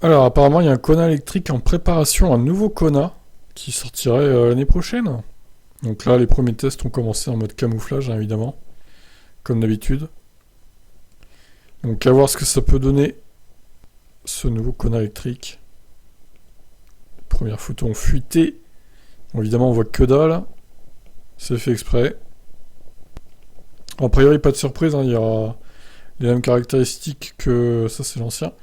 Alors, apparemment, il y a un Kona électrique en préparation, un nouveau Kona, qui sortirait l'année prochaine. Donc là, les premiers tests ont commencé en mode camouflage, hein, évidemment, comme d'habitude. Donc à voir ce que ça peut donner, ce nouveau Kona électrique. Première photo en fuité. Bon, évidemment, on voit que dalle. C'est fait exprès. A priori, pas de surprise, hein, il y aura les mêmes caractéristiques que... Ça, c'est l'ancien.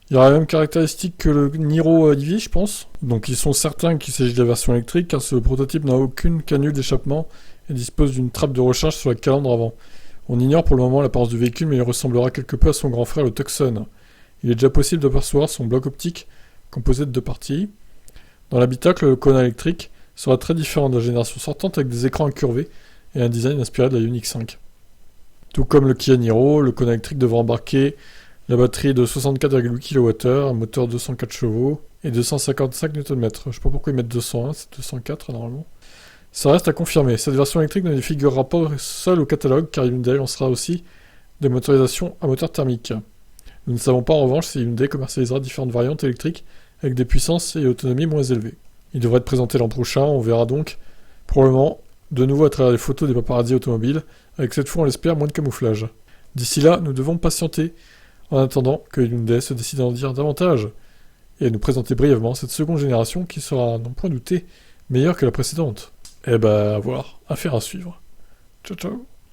Il y aura les mêmes caractéristiques que le Niro EV, je pense. Donc ils sont certains qu'il s'agit de la version électrique, car ce prototype n'a aucune canule d'échappement et dispose d'une trappe de recharge sur la calandre avant. On ignore pour le moment l'apparence du véhicule, mais il ressemblera quelque peu à son grand frère le Tucson. Il est déjà possible d'apercevoir son bloc optique composé de deux parties. Dans l'habitacle, le Kona électrique sera très différent de la génération sortante avec des écrans incurvés et un design inspiré de la Ioniq 5. Tout comme le Kia Niro, le Kona électrique devra embarquer la batterie de 64,8 kWh, un moteur 204 chevaux et 255 Nm. Je sais pas pourquoi ils mettent 201, c'est 204 normalement. Ça reste à confirmer. Cette version électrique ne figurera pas seule au catalogue car Hyundai lancera aussi des motorisations à moteur thermique. Nous ne savons pas en revanche si Hyundai commercialisera différentes variantes électriques avec des puissances et autonomies moins élevées. Il devrait être présenté l'an prochain, on verra donc probablement de nouveau à travers les photos des paparazzis automobiles, avec cette fois on l'espère moins de camouflage. D'ici là, nous devons patienter en attendant que Hyundai se décide à en dire davantage, et à nous présenter brièvement cette seconde génération qui sera, n'en point douter, meilleure que la précédente. Eh ben, à voir, affaire à suivre. Ciao ciao.